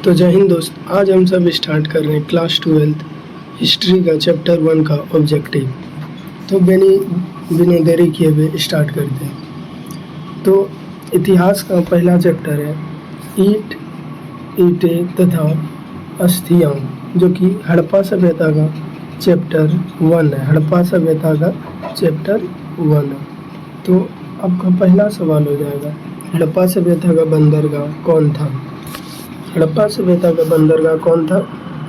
तो जय हिंद दोस्त, आज हम सब स्टार्ट कर रहे हैं क्लास 12 हिस्ट्री का चैप्टर 1 का ऑब्जेक्टिव। तो बिना देरी किए हुए स्टार्ट करते हैं। तो इतिहास का पहला चैप्टर है ईंट, ईंटें तथा अस्थियां, जो कि हड़प्पा सभ्यता का चैप्टर 1 है। हड़प्पा सभ्यता का चैप्टर 1 है। तो आपका पहला सवाल हो जाएगा, हड़प्पा सभ्यता का बंदरगाह कौन था? हड़प्पा सभ्यता का बंदरगाह कौन था?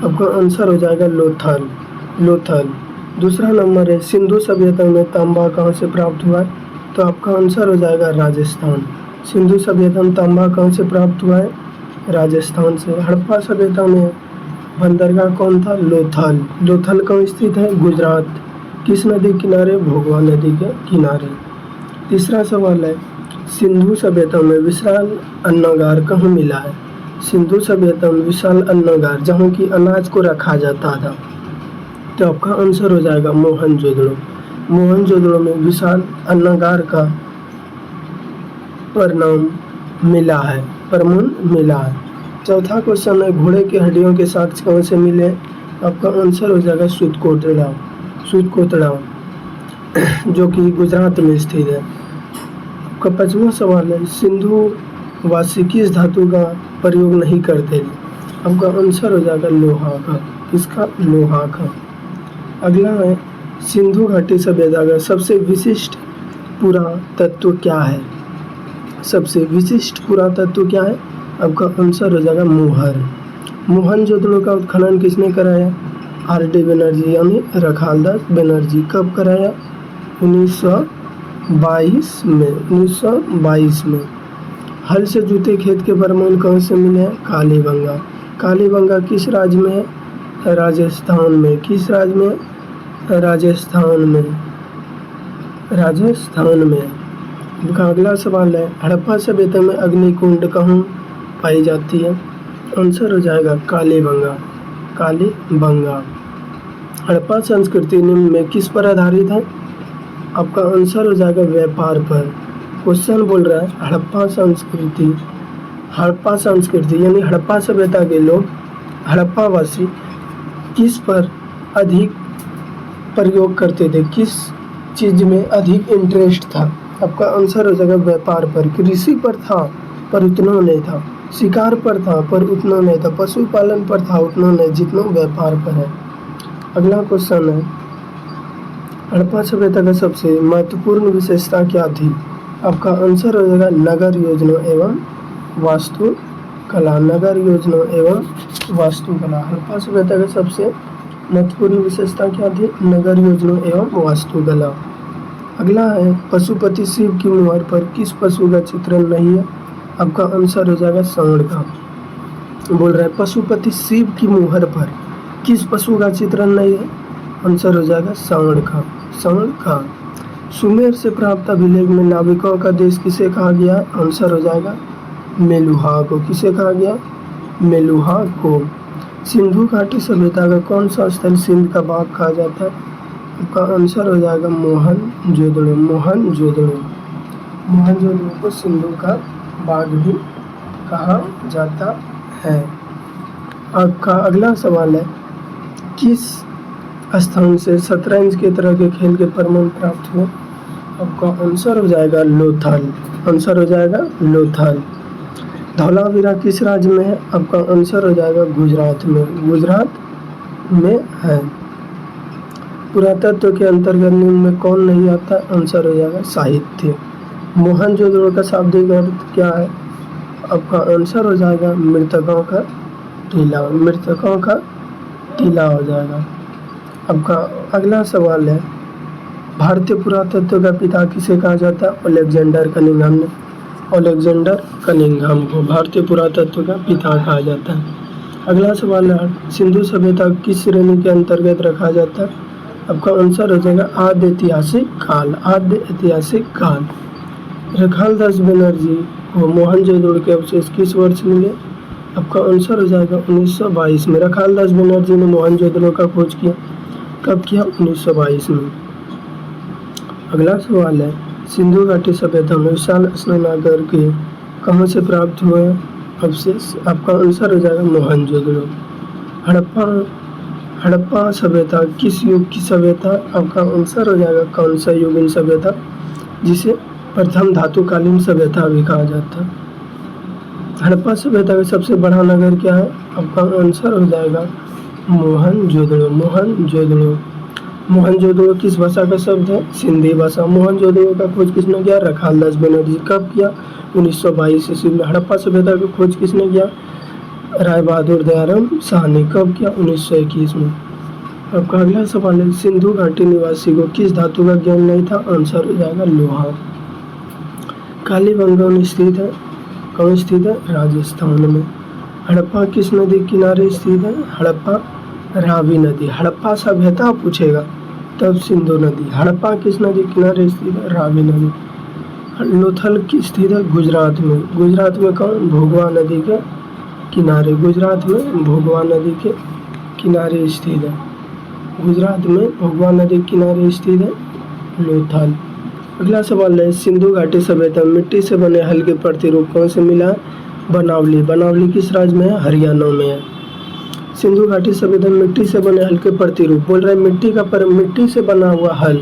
आपका आंसर हो जाएगा लोथल। दूसरा नंबर है, सिंधु सभ्यता में तांबा कहाँ से प्राप्त हुआ है? तो आपका आंसर हो जाएगा राजस्थान। सिंधु सभ्यता में तांबा कहाँ से प्राप्त हुआ है? राजस्थान से। हड़प्पा सभ्यता में बंदरगाह कौन था? लोथल कहाँ स्थित है? गुजरात। किस नदी किनारे? भोगवा नदी के किनारे। तीसरा सवाल है, सिंधु सभ्यता में विशाल अन्नागार कहाँ मिला है? सिंधु सभ्यता में विशाल अन्नागार, जहाँ की अनाज को रखा जाता था। तो आपका आंसर हो जाएगा मोहनजोदड़ो। मोहनजोदड़ो में विशाल अन्नागार का प्रमाण मिला है। चौथा क्वेश्चन है, घोड़े की हड्डियों के साक्ष्य कहाँ से मिले? आपका आंसर हो जाएगा सूतकोतड़ा, जो कि गुजरात में स्थित है। आपका पांचवा सवाल है, सिंधु वासी किस धातु का प्रयोग नहीं करते थे? आपका आंसर हो जाएगा लोहा का। किसका? लोहा का। अगला है, सिंधु घाटी सभ्यता का सबसे विशिष्ट पुरातत्व क्या है? सबसे विशिष्ट पुरातत्व क्या है? आपका आंसर हो जाएगा मोहर। मोहनजोदड़ो का उत्खनन किसने कराया? आर.डी. बनर्जी यानी रखालदास बनर्जी। कब कराया? 1922 में। हल से जुते खेत के प्रमाण कहाँ से मिले हैं? कालीबंगा किस राज्य में है? राजस्थान में। किस राज्य में? राजस्थान में। अगला सवाल है, हड़प्पा सभ्यता में अग्निकुंड कहाँ पाई जाती है? आंसर हो जाएगा कालीबंगा। हड़प्पा संस्कृति निम्न में किस पर आधारित है? आपका आंसर हो जाएगा व्यापार पर। क्वेश्चन बोल रहा है, हड़प्पा संस्कृति यानी हड़प्पा सभ्यता के लोग, हड़प्पावासी किस पर अधिक प्रयोग करते थे? किस चीज में अधिक इंटरेस्ट था? आपका आंसर हो जाएगा व्यापार पर। कृषि पर था पर उतना नहीं था, शिकार पर था पर उतना नहीं था, पशुपालन पर था उतना नहीं जितना व्यापार पर है। अगला क्वेश्चन है, हड़प्पा सभ्यता का सबसे महत्वपूर्ण विशेषता क्या थी? आपका आंसर हो जाएगा नगर योजना एवं वास्तुकला। हड़प्पा सभ्यता का सबसे महत्वपूर्ण विशेषता क्या थी? नगर योजना एवं वास्तुकला। अगला है, पशुपति शिव की मुहर पर किस पशु का चित्रण नहीं है? आपका आंसर हो जाएगा सांड का। बोल रहा है, पशुपति शिव की मुहर पर किस पशु का चित्रण नहीं है? आंसर हो जाएगा सांड का। सुमेर से प्राप्त अभिलेख में नाविकों का देश किसे कहा गया? आंसर हो जाएगा मेलुहा को। किसे कहा गया? मेलुहा को। सिंधु घाटी सभ्यता का कौन सा स्थल सिंध का बाग कहा जाता है? आपका आंसर हो जाएगा मोहनजोदड़ो को सिंधु का बाग भी कहा जाता है। आपका अगला सवाल है, किस स्थान से शतरंज के तरह के खेल के प्रमाण प्राप्त हुए? आपका आंसर हो जाएगा लोथल। धौलावीरा किस राज्य में है? आपका आंसर हो जाएगा गुजरात में है। पुरातत्व के अंतर्गत निम्न में कौन नहीं आता? आंसर हो जाएगा साहित्य। मोहनजोदड़ो का शाब्दिक अर्थ क्या है? आपका आंसर हो जाएगा मृतकों का टीला हो जाएगा। आपका अगला सवाल है, भारतीय पुरातत्व का पिता किसे कहा जाता है? अलेक्जेंडर कनिंघम को भारतीय पुरातत्व का पिता कहा जाता है। अगला सवाल है, सिंधु सभ्यता किस श्रेणी के अंतर्गत रखा जाता है? आपका आंसर हो जाएगा आद्य ऐतिहासिक काल। रखालदास बनर्जी को मोहनजोदड़ो के अवशेष किस वर्ष मिले? आपका आंसर हो जाएगा 1922 में। रखालदास बनर्जी ने मोहनजोदड़ो का खोज किया। कब किया? 1922 में। अगला सवाल है, सिंधु घाटी सभ्यता में विशाल स्नानागार के कहाँ से प्राप्त हुए? अवशेष। आपका आंसर हो जाएगा मोहनजोदड़ो। हड़प्पा हड़प्पा सभ्यता किस युग की सभ्यता? आपका आंसर हो जाएगा कौन सा युगीन सभ्यता, जिसे प्रथम धातुकालीन सभ्यता भी कहा जाता है। हड़प्पा सभ्यता का सबसे बड़ा नगर क्या है? आपका आंसर हो जाएगा मोहनजोदड़ो। मोहनजोदड़ो मोहनजोदड़ो किस भाषा का शब्द है? सिंधी भाषा। मोहनजोदड़ो का खोज किसने किया? रखालदास बनर्जी। कब किया? 1922 ईस्वी में। हड़प्पा सभ्यता की खोज किसने किया? राय बहादुर दयाराम साहनी। कब किया? 1921 में। आपका अगला सवाल है, सिंधु घाटी निवासी को किस धातु का ज्ञान नहीं था? आंसर हो जाएगा लोहा। कालीबंगन स्थित है, कहाँ स्थित है? राजस्थान में। हड़प्पा किस नदी किनारे स्थित है? हड़प्पा रावी नदी। हड़प्पा सभ्यता पूछेगा तब सिंधु नदी। हड़प्पा किस नदी किनारे स्थित है? रावी नदी। लोथल की स्थित है गुजरात में। गुजरात में कौन? भोगवा नदी के किनारे। गुजरात में भोगवा नदी के किनारे स्थित है। गुजरात में भोगवा नदी के किनारे स्थित है लोथल। अगला सवाल है, सिंधु घाटी सभ्यता मिट्टी से बने हल्के प्रतिरूप कौन से मिला है? बनावली। बनावली किस राज्य में है? हरियाणा में है। सिंधु घाटी सभ्यता मिट्टी से बने हल्के प्रतिरूप, बोल रहे मिट्टी से बना हुआ हल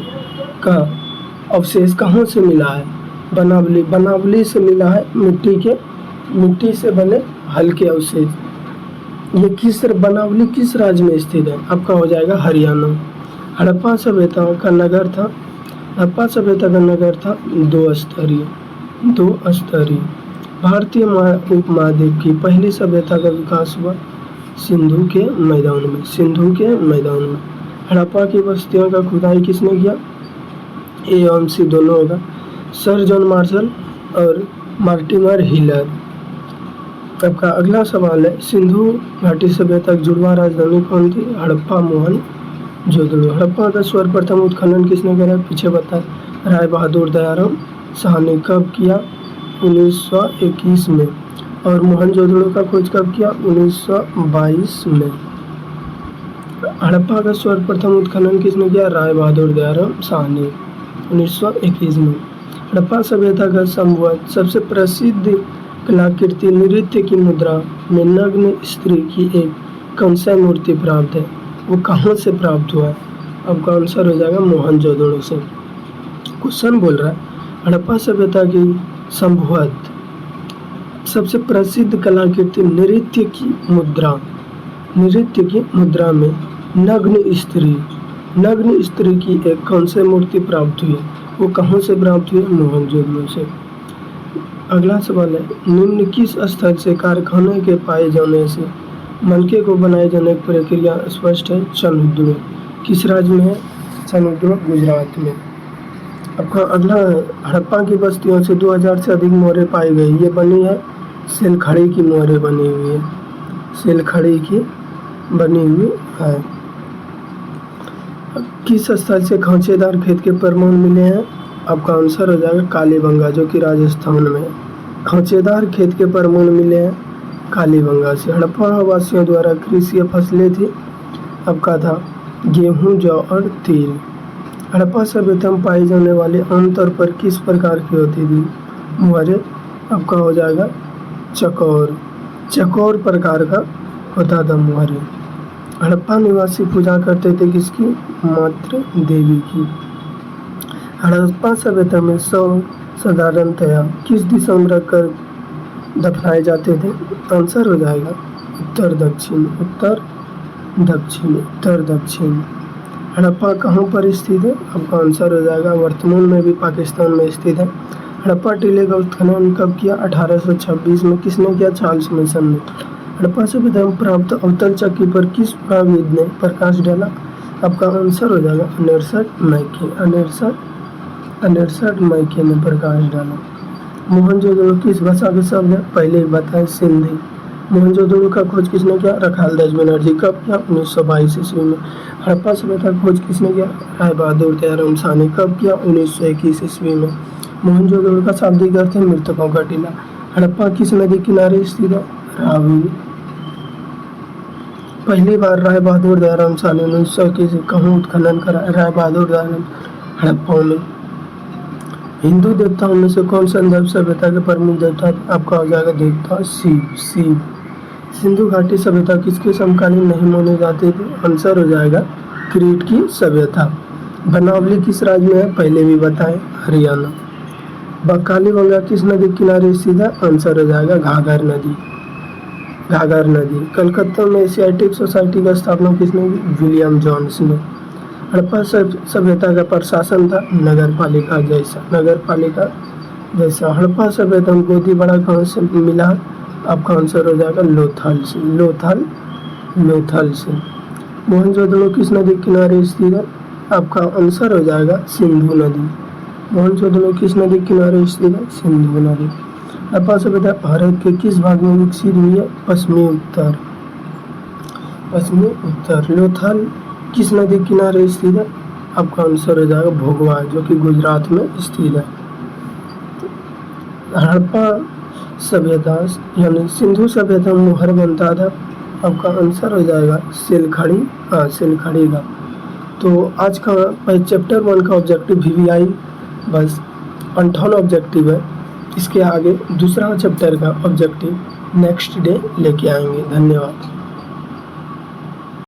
का अवशेष कहाँ से मिला है? बनावली। बनावली से मिला है मिट्टी से बने हल्के अवशेष। ये बनावली किस राज्य में स्थित है? आपका हो जाएगा हरियाणा। हड़प्पा सभ्यता का नगर था हड़प्पा सभ्यता का नगर था दो स्तरीय। भारतीय उपमहाद्वीप की पहली सभ्यता का विकास हुआ सिंधु के मैदान में। हड़प्पा की बस्तियों का खुदाई किसने किया? ए और सी दोनों होगा, सर जॉन मार्शल और मार्टिमर हिलर। आपका अगला सवाल है, सिंधु घाटी सभ्यता की जुड़वा राजधानी कौन थी? हड़प्पा मोहनजोदड़ो। हड़प्पा का सर्वप्रथम उत्खनन किसने करा? पीछे बताया, राय बहादुर दयाराम साहनी। कब किया? 1921 में। और मोहनजोदड़ो का खोज कब किया? 1922 में। हड़प्पा का सर्वप्रथम उत्खनन किसने किया? राय बहादुर दयाराम साहनी, 1921 में। हड़प्पा सभ्यता का संभवतः सबसे प्रसिद्ध कलाकृति नृत्य की मुद्रा में नग्न स्त्री की एक कौन सा मूर्ति प्राप्त है? वो कहाँ से प्राप्त हुआ है? आपका आंसर हो जाएगा मोहनजोदड़ो से। क्वेश्चन बोल रहा है, हड़प्पा सभ्यता की संभवतः सबसे प्रसिद्ध कलाकृति नृत्य की मुद्रा में नग्न स्त्री की एक कौन से मूर्ति प्राप्त हुई? वो कहाँ से प्राप्त हुई? मोहनजोदड़ो से। अगला सवाल है, निम्न किस स्थल से कारखाने के पाए जाने से मनके को बनाए जाने की प्रक्रिया स्पष्ट है? चंद्रद्रोण। किस राज्य में है? चंद्रद्रोण गुजरात में। आपका अगला, हड़प्पा की बस्तियों से 2000 से अधिक मोहरें पाई गई। ये बनी है सेलखड़ी की मोहरें बनी हुई है। सेलखड़ी की बनी हुई है। किस स्थल से खांचेदार खेत के प्रमाण मिले हैं? आपका आंसर हो जाएगा कालीबंगा, जो कि राजस्थान में है। खांचेदार खेत के प्रमाण मिले हैं कालीबंगा से। हड़प्पा वासियों द्वारा कृषि फसलें थी, आपका था गेहूं, जौ और तिल। हड़प्पा सभ्यता में पाई जाने वाली आमतौर पर किस प्रकार की होती थी मोहरें? आपका हो जाएगा चकोर प्रकार का होता था मोहरें। हड़प्पा निवासी पूजा करते थे किसकी? मातृ देवी की। हड़प्पा सभ्यता में शव साधारणतया किस दिशा में रखकर दफनाए जाते थे? आंसर हो जाएगा उत्तर दक्षिण। हड़प्पा कहाँ पर स्थित है? आपका आंसर हो जाएगा वर्तमान में भी पाकिस्तान में स्थित है। हड़प्पा टीले का उत्खनन कब किया? 1826 में। किसने किया? चार्ल्स मेसन ने। हड़प्पा सभ्यता में प्राप्त अवतल चक्की पर किस पुराविद ने प्रकाश डाला? आपका आंसर हो जाएगा अनेरसट मैके ने प्रकाश डाला। मोहनजोदड़ो किस भाषा के शब्द है? पहले ही बताया, सिंधी। मोहनजोदड़ो का खोज किसने किया? रखालदास बनर्जी। कब किया? 1922 ईस्वी में। हड़प्पा सभ्यता का खोज किसने किया? राय बहादुर दयाराम साहनी। कब किया? 1921 ईस्वी में। मोहनजोदड़ो का शाब्दिक अर्थ है मृतकों का टीला। हड़प्पा किस नदी किनारे स्थित है? रावी। पहली बार राय बहादुर दयाराम साहनी ने 1921 कहाँ उत्खनन करा? राय बहादुर दयाराम हड़प्पा में। हिंदू देवताओं में से कौन संदर्भ सभ्यता के प्रमुख देवता थे? आपका हो जाएगा देवता शिव। सिंधु घाटी सभ्यता किसके समकालीन नहीं मानी जाती थी? आंसर हो जाएगा क्रीट की सभ्यता। बनावली किस राज्य में है? पहले भी बताएं, हरियाणा। कालीबंगा किस नदी के किनारे स्थित है? आंसर हो जाएगा घाघर नदी। कलकत्ता में एशियाटिक सोसाइटी का स्थापना किसने की? विलियम जोन्स ने। हड़प्पा सभ्यता का प्रशासन था नगर पालिका जैसा। हड़प्पा सभ्यता में गोदी बड़ा कहाँ से मिला? आपका आंसर हो जाएगा लोथल से। मोहनजोदड़ो किस नदी के किनारे स्थित है? आपका आंसर हो जाएगा सिंधु नदी। मोहनजोदड़ो किस नदी के किनारे स्थित है? सिंधु नदी। हड़प्पा सभ्यता भारत के किस भाग में विकसित हुई है? पश्चिमी उत्तर। लोथल किस नदी के किनारे स्थित है? आपका आंसर हो जाएगा भोगवा, जो कि गुजरात में स्थित है। हड़प्पा सभ्यता यानी सिंधु सभ्यता में मोहर बनता था। आपका आंसर हो जाएगा सिलखड़ी का। तो आज का चैप्टर 1 का ऑब्जेक्टिव VVI बस 58 ऑब्जेक्टिव है। इसके आगे दूसरा चैप्टर का ऑब्जेक्टिव नेक्स्ट डे लेके आएंगे। धन्यवाद।